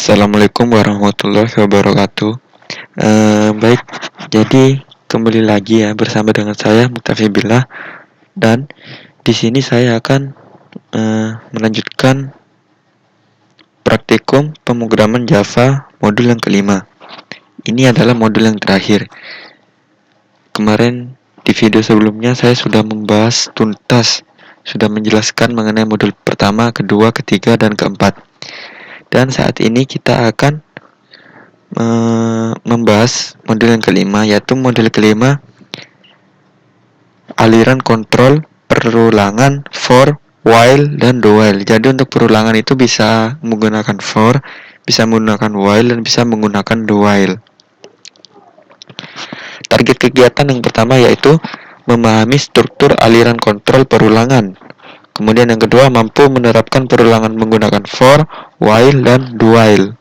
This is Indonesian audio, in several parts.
Assalamualaikum warahmatullahi wabarakatuh. Baik, jadi kembali lagi ya bersama dengan saya Muktafi Billah, dan di sini saya akan melanjutkan praktikum pemrograman Java modul yang kelima. Ini adalah modul yang terakhir. Kemarin di video sebelumnya saya sudah membahas tuntas, sudah menjelaskan mengenai modul pertama, kedua, ketiga, dan keempat. Dan saat ini kita akan membahas modul yang kelima, yaitu modul kelima aliran kontrol perulangan for, while, dan do while. Jadi untuk perulangan itu bisa menggunakan for, bisa menggunakan while, dan bisa menggunakan do while. Target kegiatan yang pertama yaitu memahami struktur aliran kontrol perulangan. Kemudian yang kedua, mampu menerapkan perulangan menggunakan for, while, dan do while.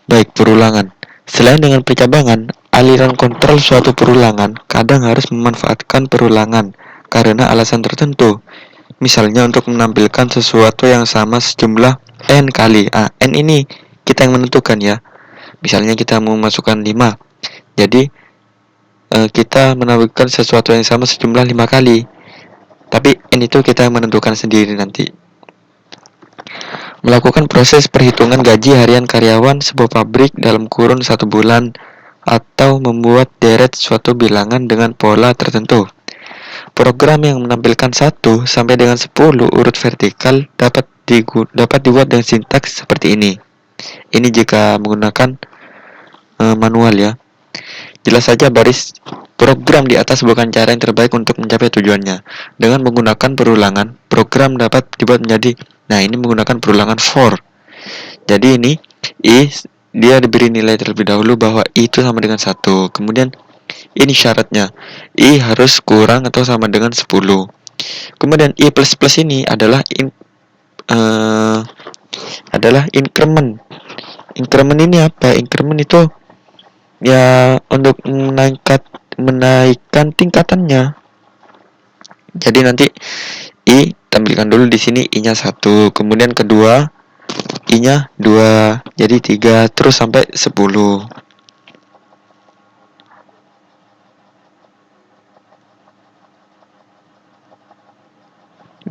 Baik, perulangan. Selain dengan percabangan, aliran kontrol suatu perulangan kadang harus memanfaatkan perulangan karena alasan tertentu. Misalnya untuk menampilkan sesuatu yang sama sejumlah n kali. N ini kita yang menentukan ya. Misalnya kita mau masukkan 5. Jadi kita menampilkan sesuatu yang sama sejumlah 5 kali. Tapi n itu kita yang menentukan sendiri nanti. Melakukan proses perhitungan gaji harian karyawan sebuah pabrik dalam kurun 1 bulan, atau membuat deret suatu bilangan dengan pola tertentu. Program yang menampilkan 1 sampai dengan 10 urut vertikal dapat dibuat dengan sintaks seperti ini. Ini jika menggunakan manual ya. Jelas saja baris program di atas bukan cara yang terbaik untuk mencapai tujuannya. Dengan menggunakan perulangan, program dapat dibuat menjadi, ini menggunakan perulangan for. Jadi ini I, dia diberi nilai terlebih dahulu bahwa I itu sama dengan 1. Kemudian ini syaratnya, I harus kurang atau sama dengan 10. Kemudian I plus plus ini adalah increment. Increment ini apa? Increment itu ya untuk menaikkan tingkatannya. Jadi nanti I tampilkan dulu di sini I-nya 1, kemudian kedua I-nya 2, jadi 3, terus sampai 10.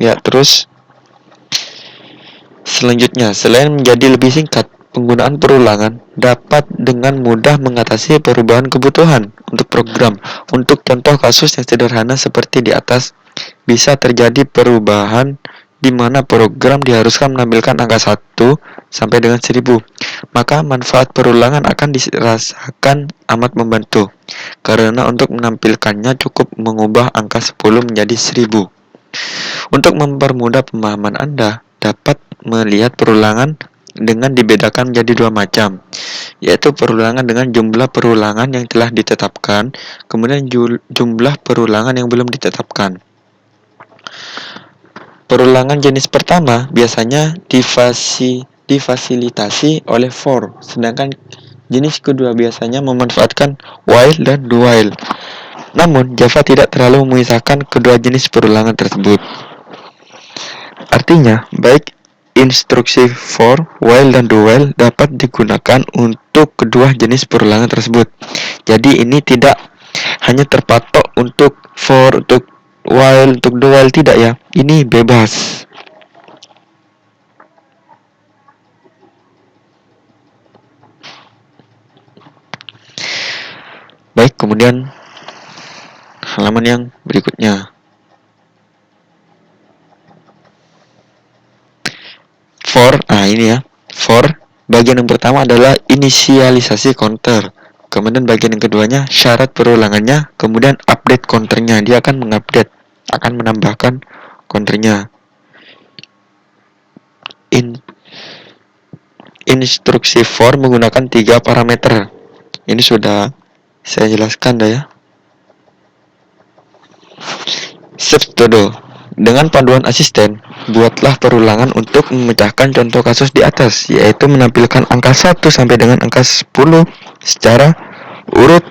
Ya, terus selanjutnya, selain menjadi lebih singkat, penggunaan perulangan dapat dengan mudah mengatasi perubahan kebutuhan untuk program. Untuk contoh kasus yang sederhana seperti di atas, bisa terjadi perubahan di mana program diharuskan menampilkan angka 1 sampai dengan 1000. Maka manfaat perulangan akan dirasakan amat membantu, karena untuk menampilkannya cukup mengubah angka 10 menjadi 1000. Untuk mempermudah pemahaman Anda, dapat melihat perulangan dengan dibedakan menjadi 2 macam, yaitu perulangan dengan jumlah perulangan yang telah ditetapkan, kemudian jumlah perulangan yang belum ditetapkan. Perulangan jenis pertama biasanya difasilitasi oleh for, sedangkan jenis kedua biasanya memanfaatkan while dan do while. Namun, Java tidak terlalu memisahkan kedua jenis perulangan tersebut. Artinya, baik instruksi for, while, dan do while dapat digunakan untuk kedua jenis perulangan tersebut. Jadi ini tidak hanya terpatok untuk for, untuk while, untuk do while, tidak ya. Ini bebas. Baik, kemudian halaman yang berikutnya. For, ini ya. For, bagian yang pertama adalah inisialisasi counter. Kemudian bagian yang keduanya syarat perulangannya, kemudian update counternya. Dia akan mengupdate, akan menambahkan counternya. Instruksi for menggunakan 3 parameter. Ini sudah saya jelaskan dah ya. Steps to do. Dengan panduan asisten, buatlah perulangan untuk memecahkan contoh kasus di atas, yaitu menampilkan angka 1 sampai dengan angka 10 secara urut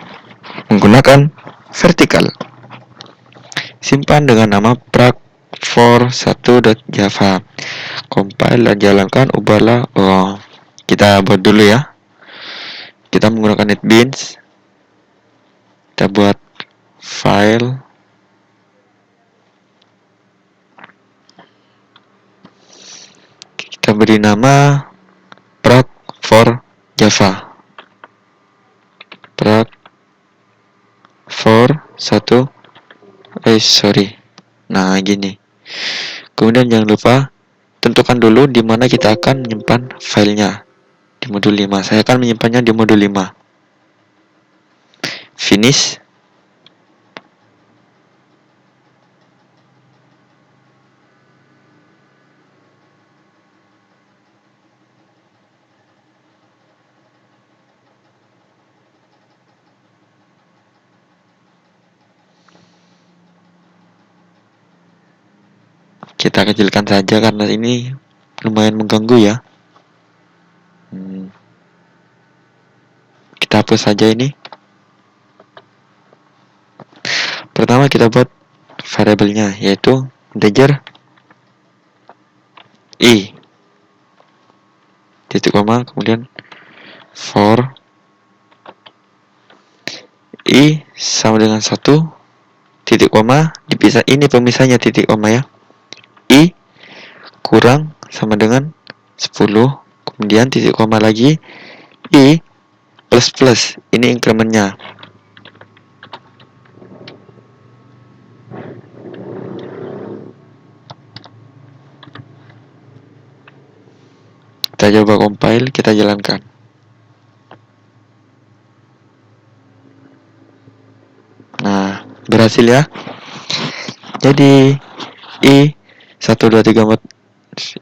menggunakan vertikal. Simpan dengan nama for1.java. Compile dan jalankan, ubahlah. Kita buat dulu ya. Kita menggunakan NetBeans. Kita buat file. Kita beri nama proc for Java. Proc for Nah, gini. Kemudian jangan lupa tentukan dulu di mana kita akan menyimpan filenya. Di modul 5. Saya akan menyimpannya di modul 5. Finish. Kita kecilkan saja karena ini lumayan mengganggu ya. Kita hapus saja ini. Pertama kita buat variabelnya, yaitu integer i titik koma, kemudian for i sama dengan 1 titik koma, dipisah, ini pemisahnya titik koma ya. I kurang sama dengan 10, kemudian titik koma lagi, i plus plus, ini incrementnya. Kita coba compile, kita jalankan. Nah, berhasil ya. Jadi i 1 2 3 4,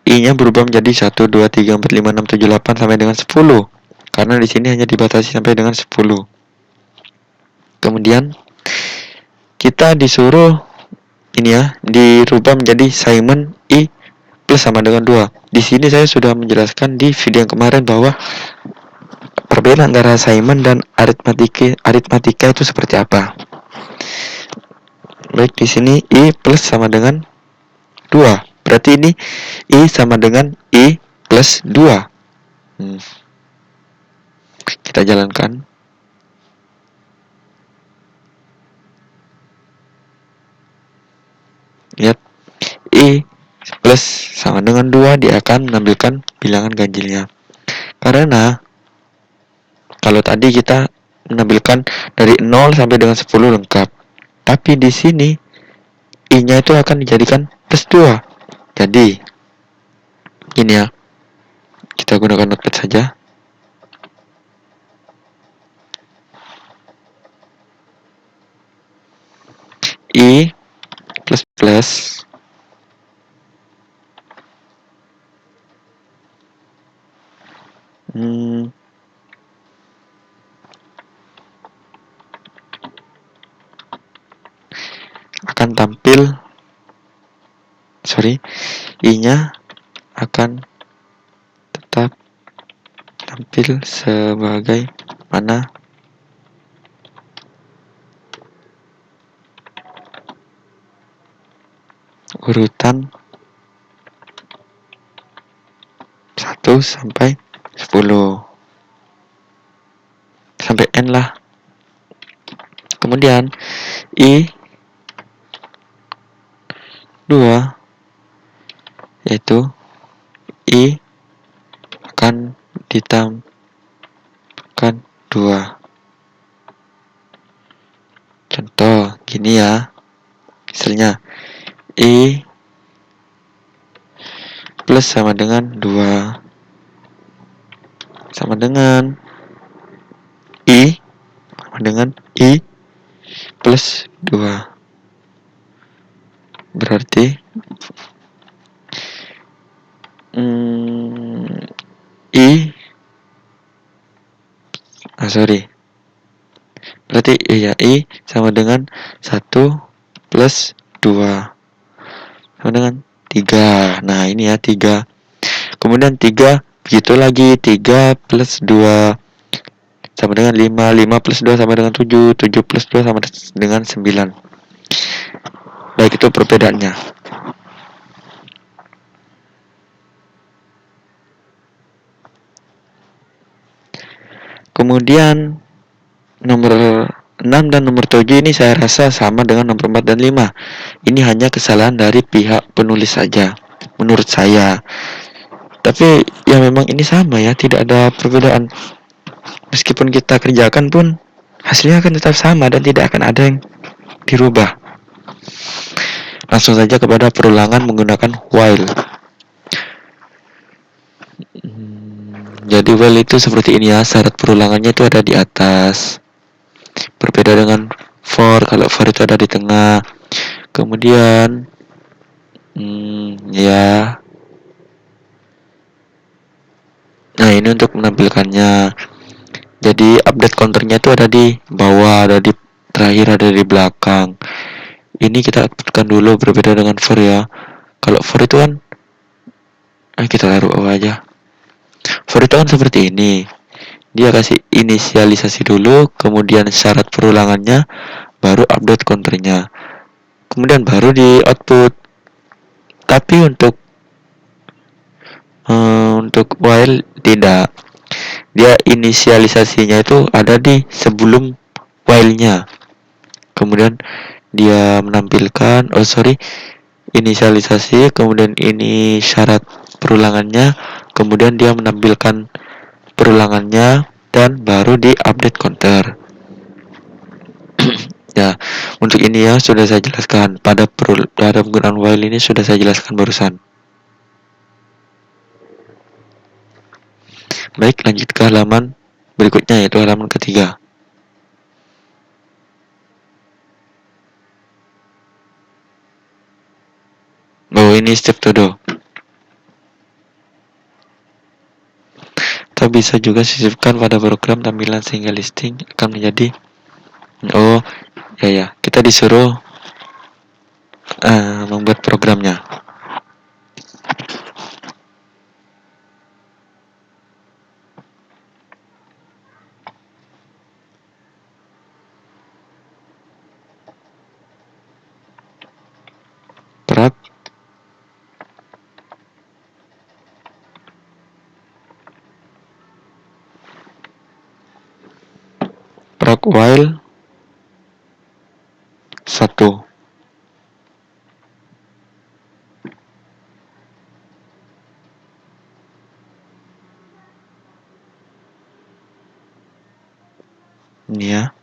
i-nya berubah menjadi 1 2 3 4 5 6 7 8 sampai dengan 10. Karena di sini hanya dibatasi sampai dengan 10. Kemudian kita disuruh ini ya, dirubah menjadi Simon i plus sama dengan 2. Di sini saya sudah menjelaskan di video yang kemarin bahwa perbedaan antara Simon dan aritmatika itu seperti apa. Baik, di sini i plus sama dengan 2. Berarti ini i sama dengan i plus 2. Kita jalankan. Lihat, i plus sama dengan 2, dia akan menampilkan bilangan ganjilnya. Karena kalau tadi kita menampilkan dari 0 sampai dengan 10 lengkap. Tapi di sini i-nya itu akan dijadikan plus 2. Jadi ini ya. Kita gunakan notepad saja. I plus plus akan tampil, i-nya akan tetap tampil sebagai mana urutan 1 sampai 10 sampai n lah. Kemudian i 2 yaitu i akan ditambahkan 2. Contoh gini ya, misalnya i plus sama dengan 2 sama dengan i sama dengan i plus 2. Berarti berarti i sama dengan 1 plus 2 sama dengan 3. Nah, ini ya 3. Kemudian 3 begitu lagi, 3 plus 2 sama dengan 5, 5 plus 2 sama dengan 7, 7 plus 2 sama dengan 9. Baik, itu perbedaannya. Kemudian nomor 6 dan nomor 7 ini saya rasa sama dengan nomor 4 dan 5. Ini hanya kesalahan dari pihak penulis saja, menurut saya. Tapi ya memang ini sama ya, tidak ada perbedaan. Meskipun kita kerjakan pun hasilnya akan tetap sama dan tidak akan ada yang dirubah. Langsung saja kepada perulangan menggunakan while. Jadi while itu seperti ini ya, syarat perulangannya itu ada di atas. Berbeda dengan for, kalau for itu ada di tengah. Kemudian ya. Nah, ini untuk menampilkannya. Jadi update counternya itu ada di bawah, ada di terakhir, ada di belakang. Ini kita updatekan dulu, berbeda dengan for ya. Kalau for itu kan kita taruh bawah aja. For itu kan seperti ini. Dia kasih inisialisasi dulu, kemudian syarat perulangannya, baru update counternya. Kemudian baru di output. Tapi untuk while tidak. Dia inisialisasinya itu ada di sebelum while-nya. Kemudian dia menampilkan, inisialisasi, kemudian ini syarat perulangannya, kemudian dia menampilkan perulangannya, dan baru di update counter. Ya, untuk ini ya sudah saya jelaskan pada penggunaan while ini sudah saya jelaskan barusan. Baik, lanjut ke halaman berikutnya, yaitu halaman ketiga. Ini step to do. Kita bisa juga sisipkan pada program tampilan sehingga listing akan menjadi kita disuruh membuat programnya. Proc while 1. Ini ya.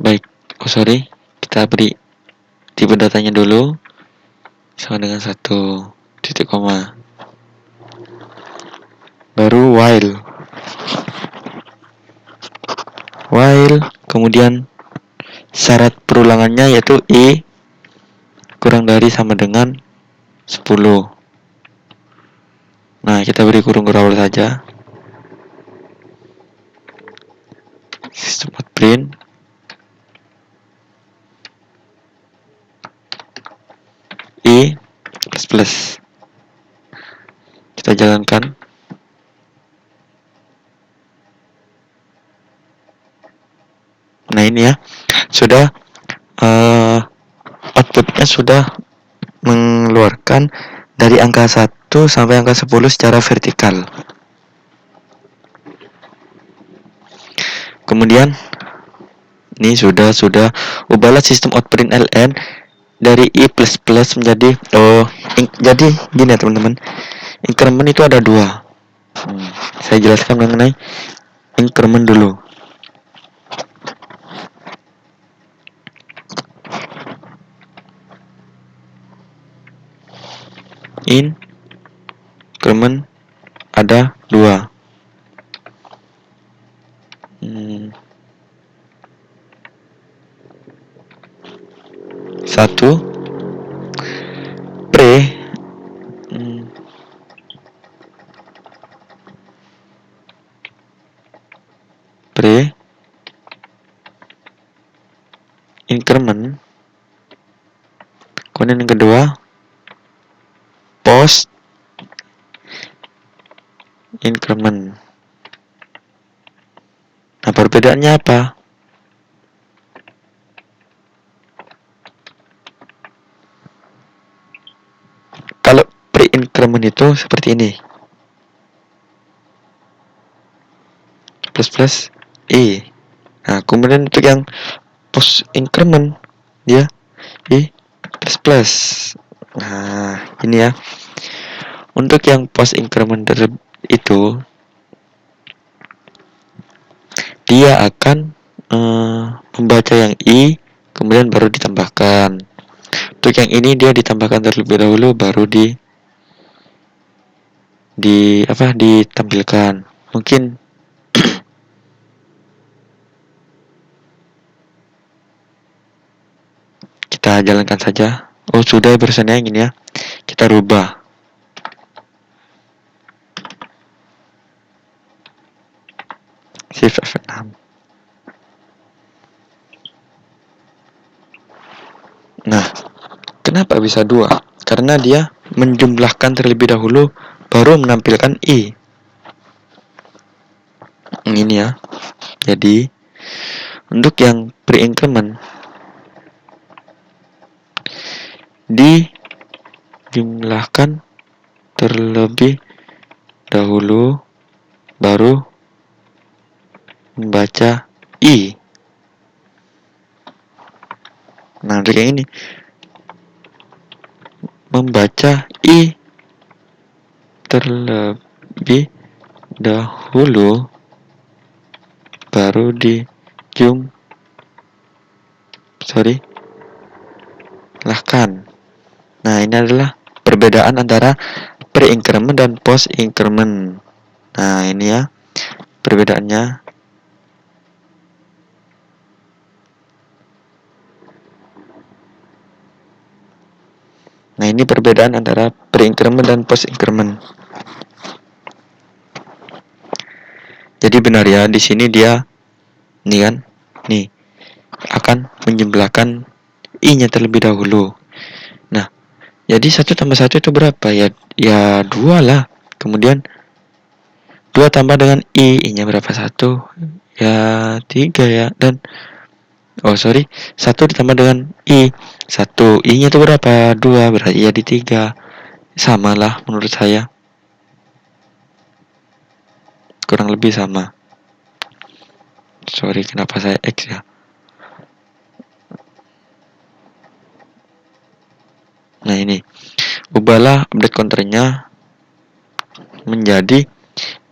Baik, kita beri tipe datanya dulu sama dengan 1 titik koma. Baru while, kemudian syarat perulangannya yaitu i kurang dari sama dengan 10. Nah, kita beri kurung berawal saja. Sistem print i plus. Kita jalankan. Nah, ini ya, sudah outputnya sudah mengeluarkan dari angka 1 sampai angka 10 secara vertikal. Kemudian ini sudah ubahlah sistem out print ln dari i++ menjadi jadi gini ya teman-teman. Increment itu ada 2. Saya jelaskan mengenai increment dulu. Increment ada 2. 1 pre Kemudian yang kedua, post increment. Nah, perbedaannya apa? Kalau pre-increment itu seperti ini. Plus plus I. Nah, kemudian untuk yang post increment dia I plus plus. Nah, ini ya. Untuk yang post increment itu dia akan membaca yang I kemudian baru ditambahkan. Untuk yang ini dia ditambahkan terlebih dahulu baru ditampilkan. Mungkin kita jalankan saja. Oh, sudah barusannya yang ini ya. Kita rubah. Shift F6. Nah, kenapa bisa 2? Karena dia menjumlahkan terlebih dahulu baru menampilkan I. Ini ya. Jadi untuk yang pre-increment dijumlahkan terlebih dahulu baru membaca I. Nah, untuk yang ini membaca I terlebih dahulu baru lahkan. Nah, ini adalah perbedaan antara pre-increment dan post-increment. Nah, ini ya perbedaannya. Nah, ini perbedaan antara pre-increment dan post-increment. Jadi benar ya, di sini dia nih kan, nih akan menjumlahkan I-nya terlebih dahulu. Nah, jadi 1 tambah 1 itu berapa ya? Ya 2 lah. Kemudian 2 tambah dengan I-nya berapa? 1. Ya 3 ya. Dan oh sorry, 1 ditambah dengan I. 1. I-nya itu berapa? 2. Berarti ya di 3. Sama lah menurut saya. Kurang lebih sama. Sorry, kenapa saya X ya? Nah, ini. Ubahlah update counternya menjadi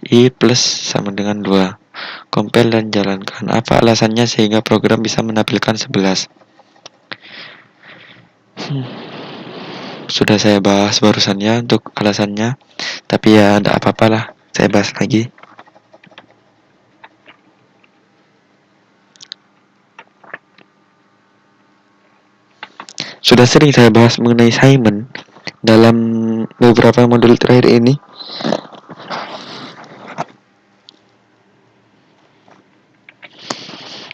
I plus sama dengan 2. Compile dan jalankan. Apa alasannya sehingga program bisa menampilkan 11? Sudah saya bahas barusannya untuk alasannya. Tapi ya tidak apa-apa lah. Saya bahas lagi. Sudah sering saya bahas mengenai Simon dalam beberapa modul terakhir ini.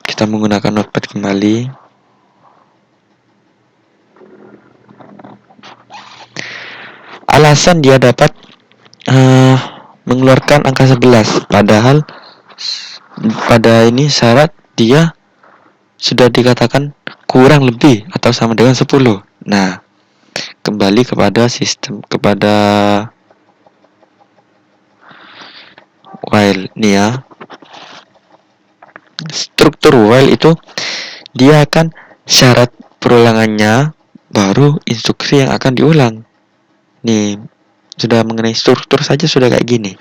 Kita menggunakan notepad kembali. Alasan dia dapat mengeluarkan angka 11, padahal pada ini syarat dia sudah dikatakan kurang lebih atau sama dengan 10. Nah, kembali kepada sistem, kepada while nih ya. Struktur while itu dia akan syarat perulangannya baru instruksi yang akan diulang. Nih, sudah mengenai struktur saja sudah kayak gini.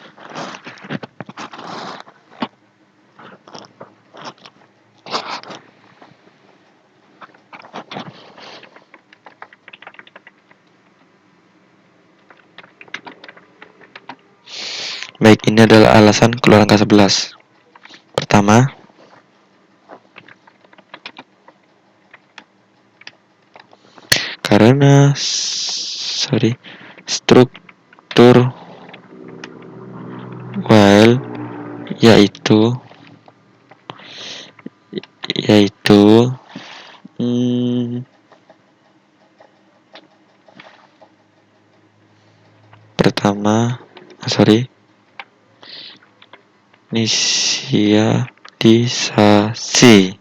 Baik, ini adalah alasan keluar angka 11. Pertama, karena struktur while yaitu Inisialisasi.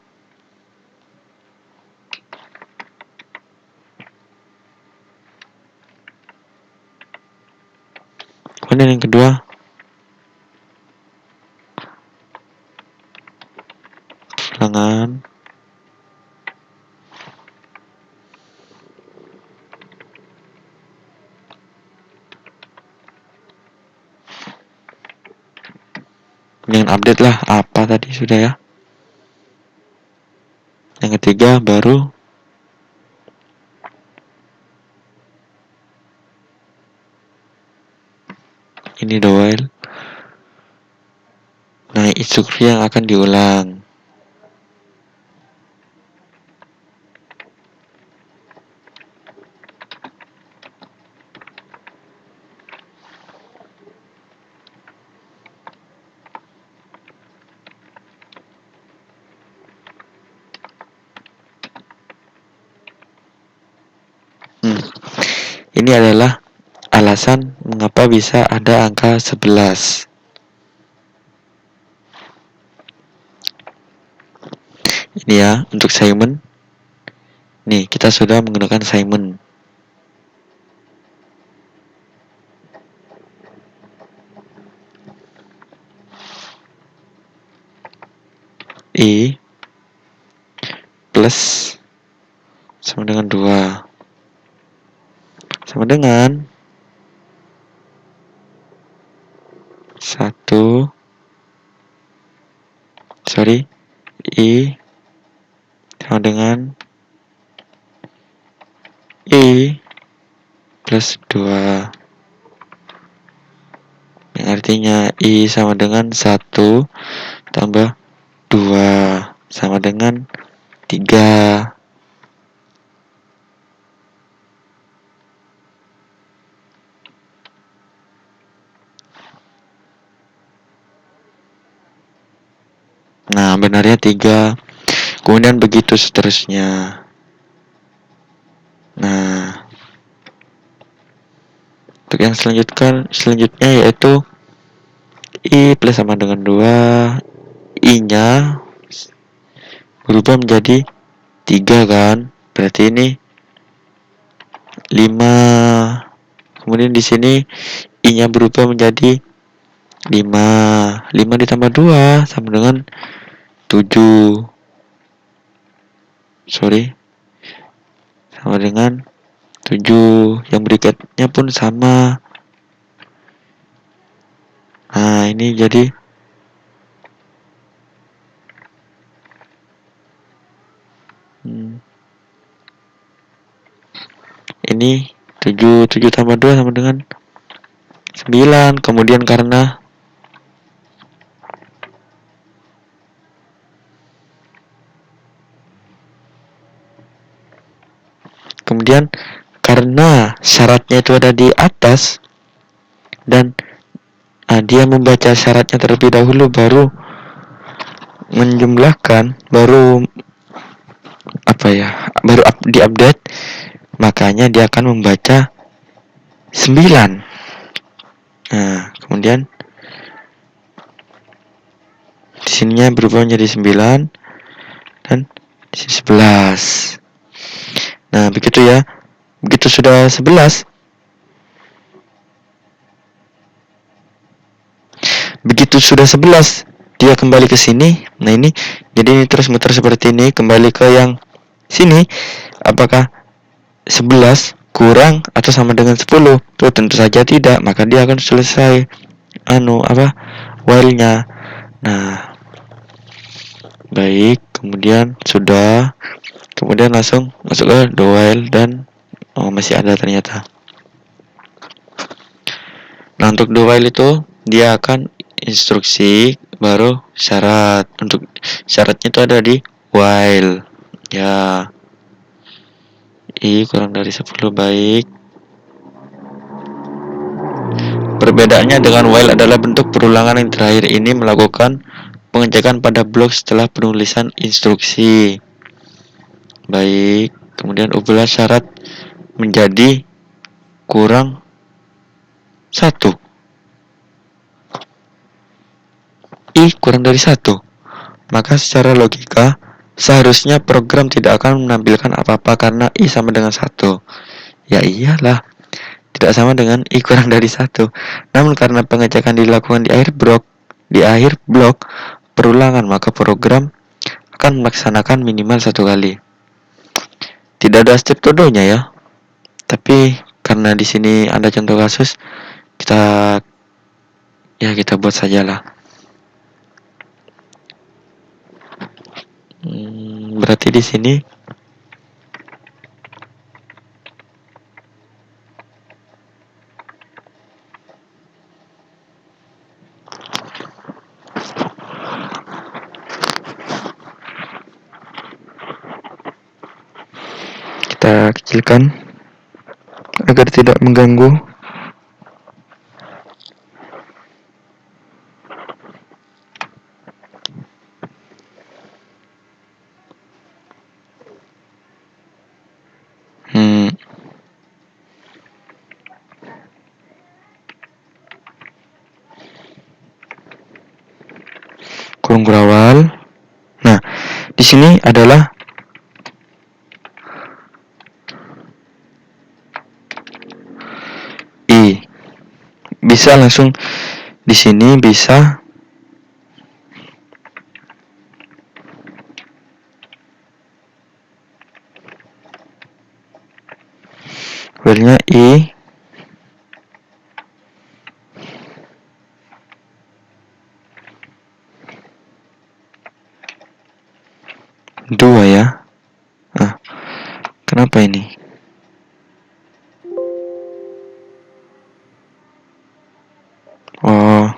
Kemudian yang kedua, bilangan kemudian update lah apa tadi sudah ya. Yang ketiga baru ini the while. Nah, instruksi yang akan diulang. Ini adalah alasan mengapa bisa ada angka 11. Ini ya, untuk Simon. Nih, kita sudah menggunakan Simon. I plus sama dengan 2. Sama dengan 1. I sama dengan I plus 2. Yang artinya I sama dengan 1 tambah 2 sama dengan 3. Nah, benarnya 3. Kemudian begitu seterusnya. Nah, untuk yang selanjutnya yaitu I plus sama dengan 2. I-nya berubah menjadi 3 kan? Berarti ini 5. Kemudian di sini I-nya berubah menjadi 5. 5 ditambah 2 sama dengan 7. Sama dengan 7. Yang berikutnya pun sama. Nah, ini jadi ini 7 tambah 2 sama dengan 9. Kemudian karena syaratnya itu ada di atas dan dia membaca syaratnya terlebih dahulu baru menjumlahkan, baru diupdate, makanya dia akan membaca 9. Nah, kemudian di sininya berubah menjadi 9 dan di sini 11. Nah, begitu ya. Begitu sudah 11, dia kembali ke sini. Nah, ini jadi ini terus muter seperti ini, kembali ke yang sini. Apakah 11 kurang atau sama dengan 10? Tuh tentu saja tidak, maka dia akan selesai while-nya. Nah, baik, kemudian langsung masuk ke the while dan masih ada ternyata. Nah, untuk the while itu dia akan instruksi baru syarat. Untuk syaratnya itu ada di while. Ya. I kurang dari 10, baik. Perbedaannya dengan while adalah bentuk perulangan yang terakhir ini melakukan pengecekan pada blok setelah penulisan instruksi. Baik, kemudian ubahlah syarat menjadi kurang 1. I kurang dari 1. Maka secara logika, seharusnya program tidak akan menampilkan apa-apa karena I sama dengan 1. Ya iyalah, tidak sama dengan I kurang dari 1. Namun karena pengecekan dilakukan di akhir blok perulangan, maka program akan melaksanakan minimal 1 kali. Tidak ada step to-do-nya ya. Tapi karena di sini ada contoh kasus, kita kita buat sajalah. Berarti di sini kita kecilkan agar tidak mengganggu. Kurung kurawal. Nah, di sini adalah I. Bisa langsung di sini bisa filenya I 2 ya. Nah, kenapa ini? Oh,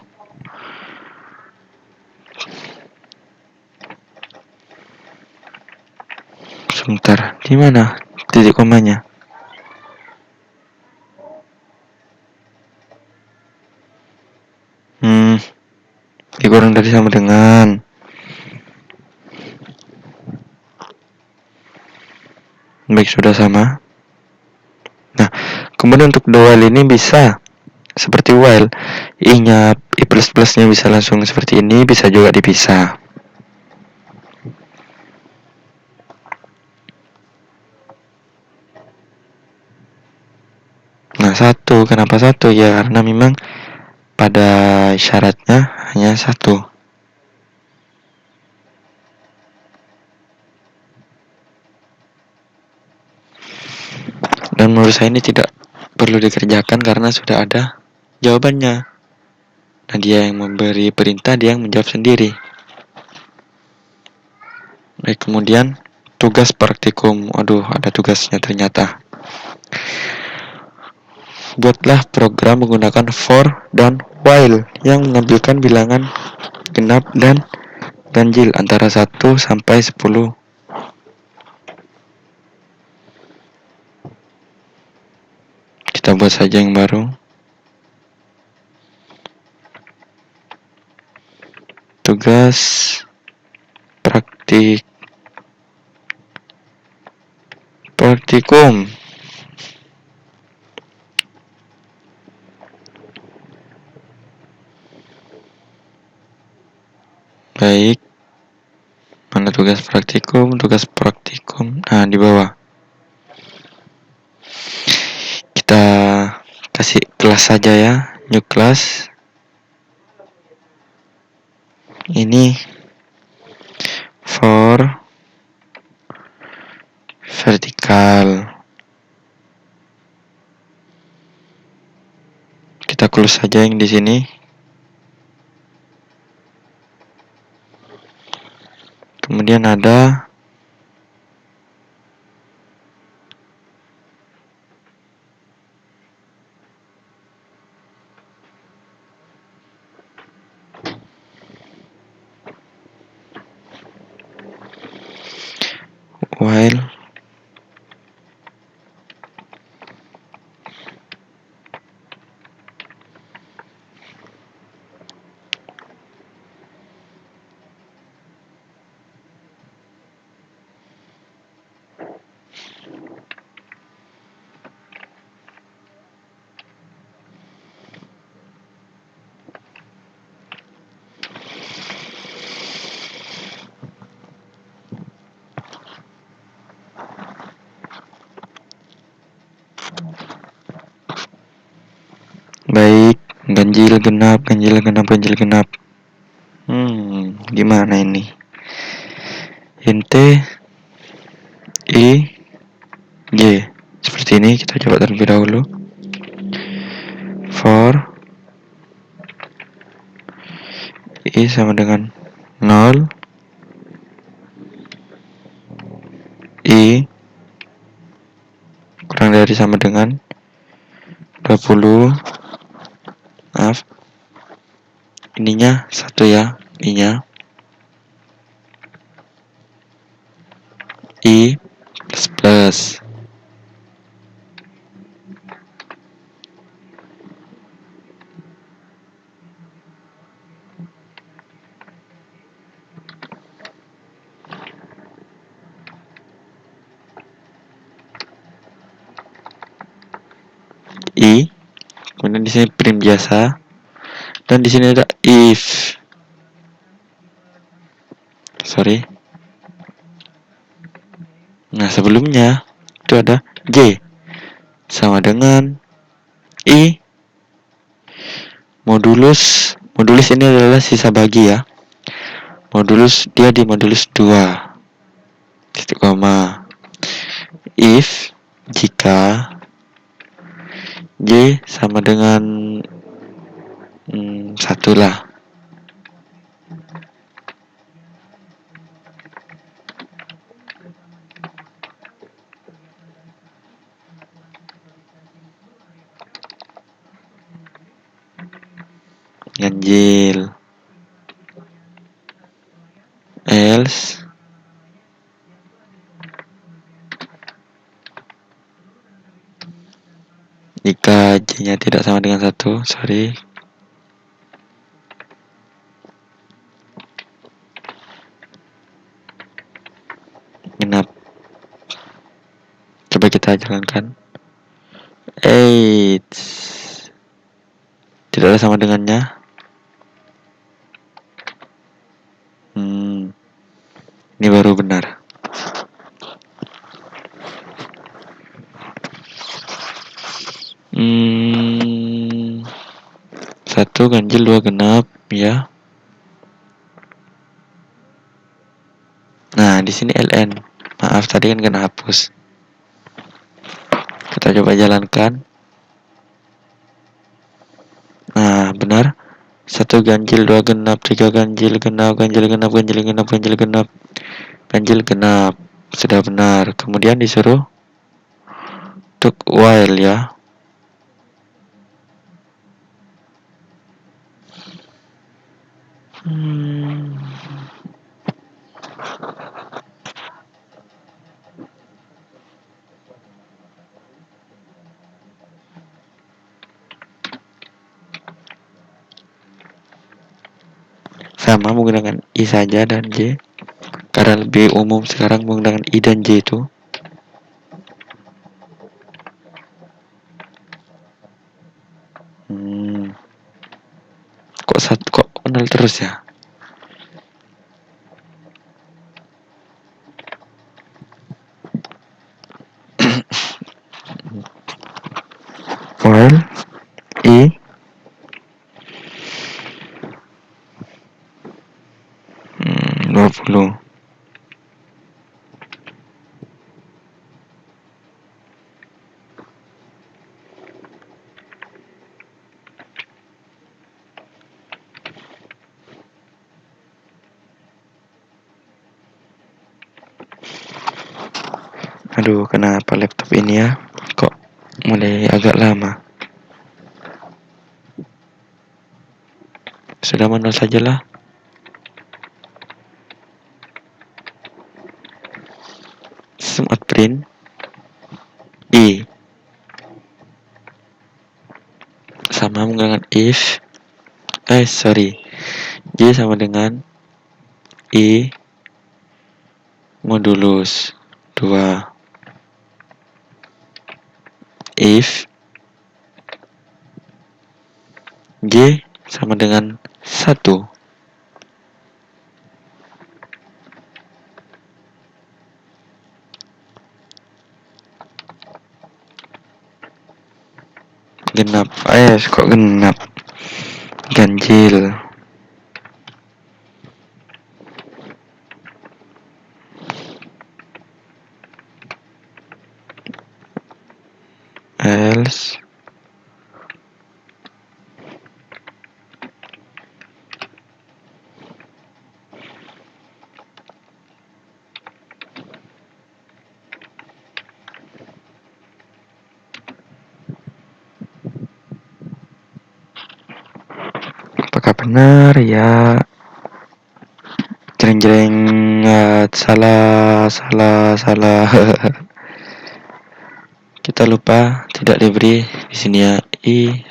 sebentar. Di mana titik komanya? Kurang dari sama dengan. Baik, sudah sama. Nah, kemudian untuk the while ini bisa seperti while. I-nya, I plus-plusnya bisa langsung seperti ini, bisa juga dipisah. Nah, 1. Kenapa 1? Ya, karena memang pada syaratnya hanya 1. Dan menurut saya ini tidak perlu dikerjakan karena sudah ada jawabannya. Nah, dia yang memberi perintah, dia yang menjawab sendiri. Baik, kemudian tugas praktikum. Aduh, ada tugasnya ternyata. Buatlah program menggunakan for dan while yang menampilkan bilangan genap dan ganjil antara 1 sampai 10. Kita buat saja yang baru. Tugas praktikum. Baik. Mana tugas praktikum? Nah, di bawah. Kita kasih kelas saja ya. New class. Ini for vertikal. Kita close saja yang di sini. Kemudian ada while Baik, ganjil genap, ganjil genap, ganjil genap. Gimana ini? Hint I, J. Seperti ini, kita coba terlebih dahulu. For I sama dengan 0, I kurang dari sama dengan 20. Maaf, ininya 1 ya, I-nya. I plus. I, kemudian di sini prim biasa, dan di sini ada if. Sorry. Nah, sebelumnya itu ada J sama dengan I modulus. Modulus ini adalah sisa bagi ya. Modulus dia di modulus 2. Titik koma. If jika J sama dengan 1 lah. Ganjil. Else jika J-nya tidak sama dengan 1, sorry. Genap. Coba kita jalankan. 8 tidak ada sama dengannya. Ini baru benar. Satu ganjil, 2 genap ya. Nah, di sini ln. Maaf, tadi kan kena hapus. Kita coba jalankan. Nah, benar. 1 ganjil, 2 genap, 3 ganjil genap, ganjil genap, ganjil genap, ganjil genap, ganjil genap. Sudah benar. Kemudian disuruh untuk while ya. Sama menggunakan I saja dan J. Karena lebih umum sekarang menggunakan I dan J itu. Kok 0 terus ya? While I 20. Aduh, kenapa laptop ini ya? Kok mulai agak lama? Sudah manual sajalah. Semut print I sama menggunakan if. J sama dengan I modulus 2. If J sama dengan 1. genap. Kok genap? Ganjil. Else. Apakah benar ya? Jreng-jreng, salah. Kita lupa tidak diberi di sini ya. I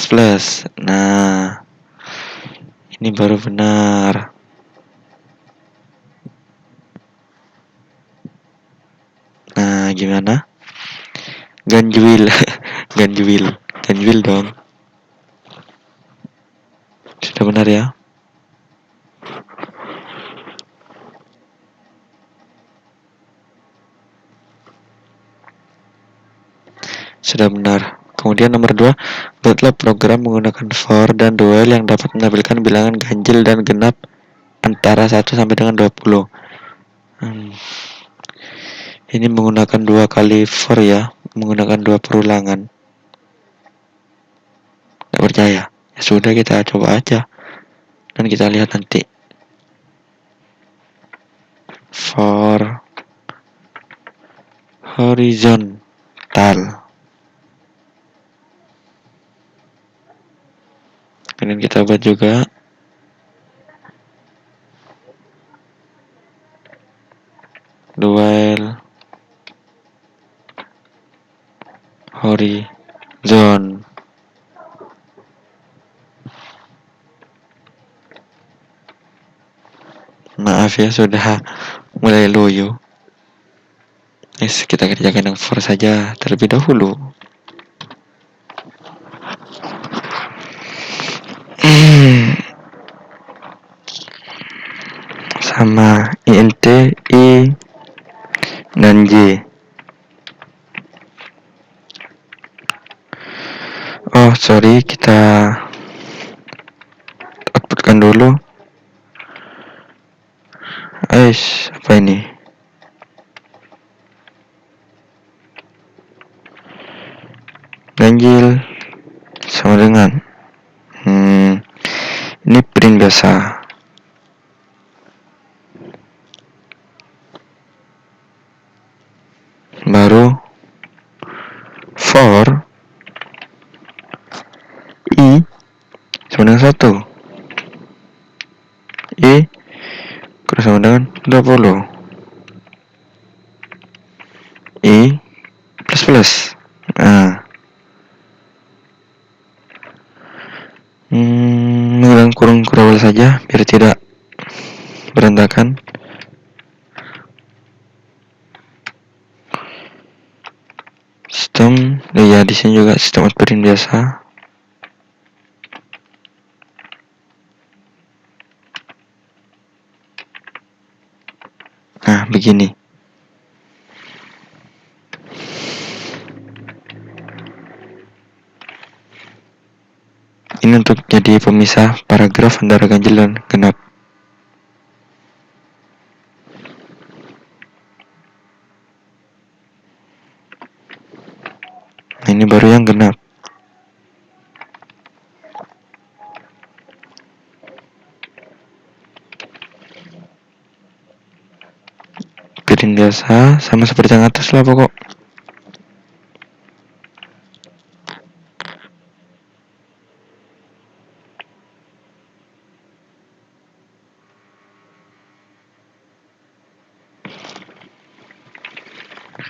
plus. Nah, ini baru benar. Nah, gimana? Ganjil. Ganjil dong. Sudah benar ya? Sudah benar. Kemudian nomor 2, buatlah program menggunakan for dan duel yang dapat menampilkan bilangan ganjil dan genap antara 1 sampai dengan 20. Ini menggunakan 2 kali for ya, menggunakan 2 perulangan. Nggak percaya? Ya sudah, kita coba aja. Dan kita lihat nanti. For horizontal. Kemudian kita buat juga duel horizon. Maaf ya, sudah mulai loyo. Kita kerjakan yang for saja terlebih dahulu. Sama int i dan j. Oh sorry, kita outputkan dulu. Apa ini? Ganjil sama dengan ini print biasa. Baru for i sama dengan 1, i sama dengan 20, i plus. Nah, menggunakan kurung kurang saja biar tidak berantakan. Sistem, ya di sini juga sistem output biasa. Nah, begini. Ini untuk jadi pemisah paragraf antara ganjil dan genap. Nah, ini baru yang genap. Print biasa, sama seperti yang atas lah pokok.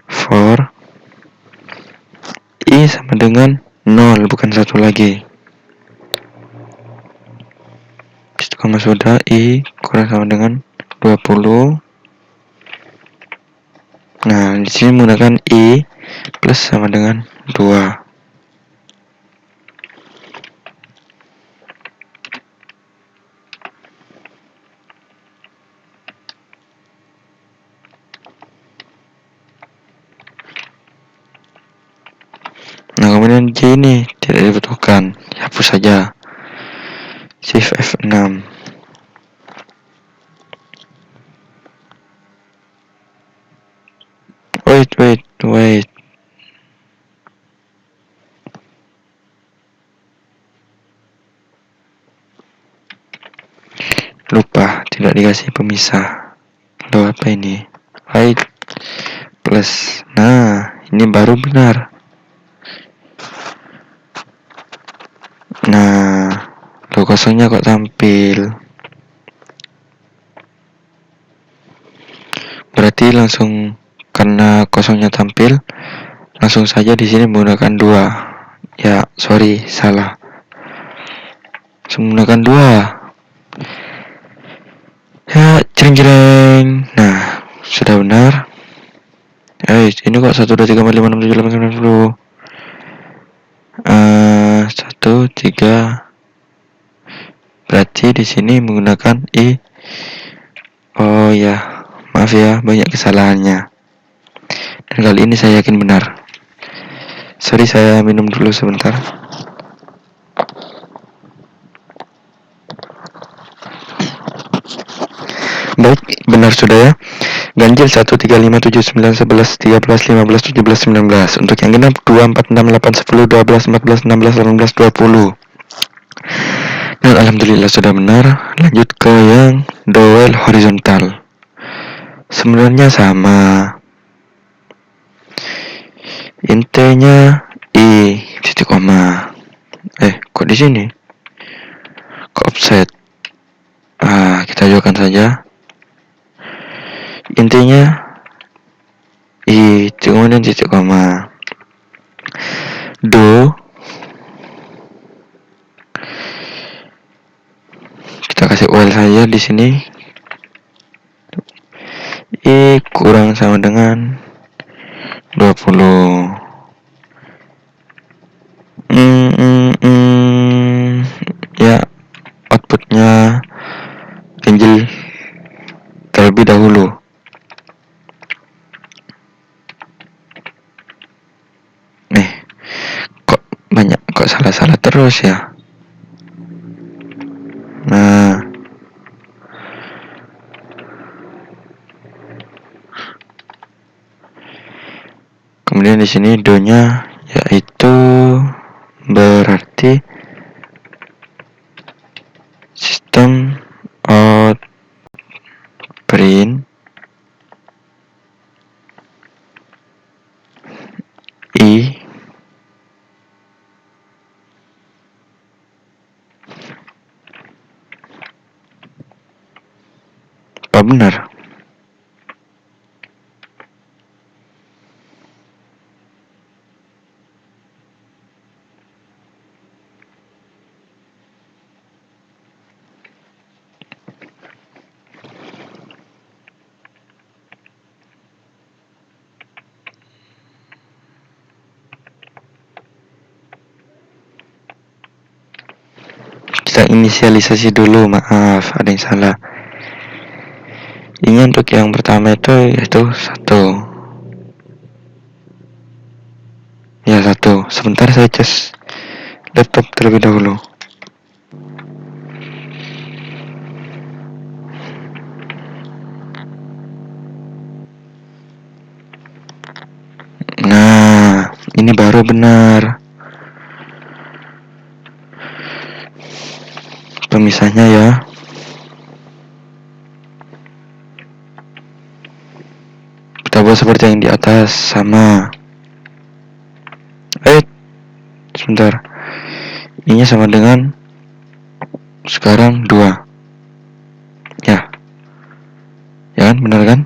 For i sama dengan 0, bukan 1 lagi. Kalau sudah, i kurang sama dengan 20. Nah, di sini menggunakan i plus sama dengan 2. Kemudian J ini tidak dibutuhkan, hapus saja. Shift F6. Wait. Lupa, tidak dikasih pemisah. Lalu apa ini? Right plus. Nah, ini baru benar. Nah, lo kosongnya kok tampil. Berarti langsung karena kosongnya tampil, langsung saja di sini menggunakan 2. Ya, sorry, salah. Menggunakan 2. Ya, jreng. Nah, sudah benar. Ini kok 1, 2, 3, 4, 5, 6, 7, 8, 9, 10. 1, 3. Berarti di sini menggunakan I. Oh ya, maaf ya, banyak kesalahannya. Dan kali ini saya yakin benar. Sorry, saya minum dulu sebentar. Baik, benar sudah ya. Ganjil 1, 3, 5, 7, 9, 11, 13, 15, 17, 19. Untuk yang genap 2, 4, 6, 8, 10, 12, 14, 16, 18, 20. Dan alhamdulillah sudah benar. Lanjut ke yang dual horizontal. Sebenarnya sama. Intinya I titik koma. Kok di sini? Kok offset? Kita ajukan saja. Intinya I kemudian titik koma. Do. Kita kasih UL saja di sini. I kurang sama dengan 20. Ya, outputnya ganjil terlebih dahulu. Kok salah-salah terus ya. Nah, kemudian di sini do-nya yaitu berarti sistem out print I apa benar? Kita inisialisasi dulu, maaf ada yang salah. Ini untuk yang pertama itu yaitu 1. Ya, 1. Sebentar saya cas laptop terlebih dahulu. Nah, ini baru benar. Pemisahnya ya. Kita buat seperti yang di atas, sama. Sebentar. Ini sama dengan sekarang 2. Ya. Ya kan, benar kan?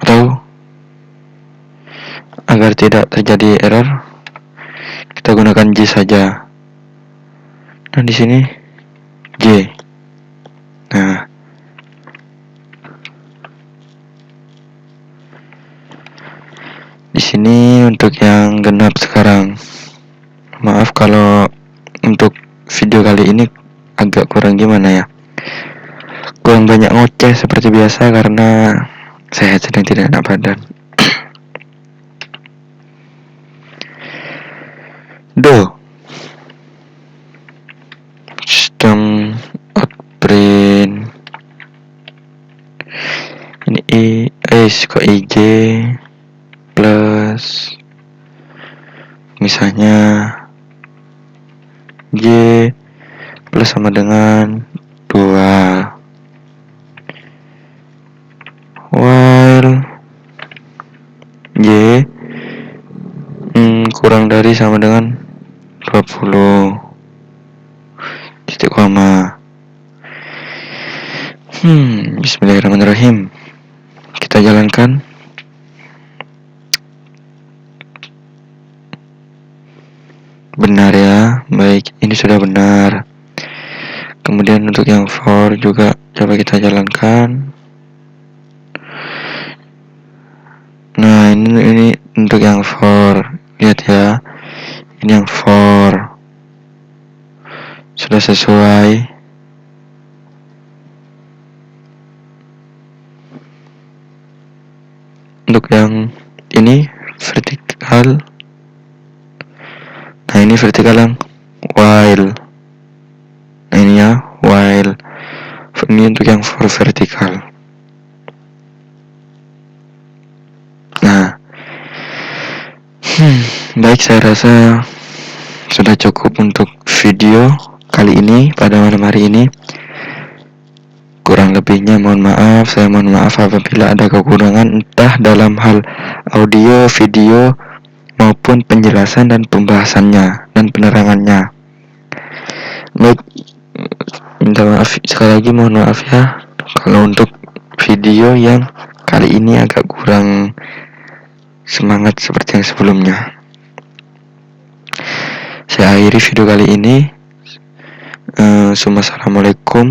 Atau agar tidak terjadi error, kita gunakan J saja. Nah, di sini J. Nah, di sini untuk yang genap sekarang. Maaf kalau untuk video kali ini agak kurang gimana ya. kurang banyak ngoceh seperti biasa karena saya sedang tidak enak badan. Do sistem outprint ini kok IG plus misalnya G plus sama dengan 2 while Y kurang dari sama dengan 20 titik koma. Bismillahirrahmanirrahim. Kita jalankan. Benar ya, baik, ini sudah benar. Kemudian untuk yang for juga coba kita jalankan. Nah, ini untuk yang for. Lihat ya. Ini yang for. Sudah sesuai. Untuk yang ini vertikal. Nah, ini vertikal yang while. Nah, ini ya while. Ini untuk yang for vertikal. Nah, baik, saya rasa sudah cukup untuk video kali ini pada malam hari ini. Kurang lebihnya mohon maaf. Saya mohon maaf apabila ada kekurangan entah dalam hal audio, video maupun penjelasan dan pembahasannya dan penerangannya. Baik, minta maaf sekali lagi, mohon maaf ya kalau untuk video yang kali ini agak kurang semangat seperti yang sebelumnya. Saya akhiri video kali ini. Assalamualaikum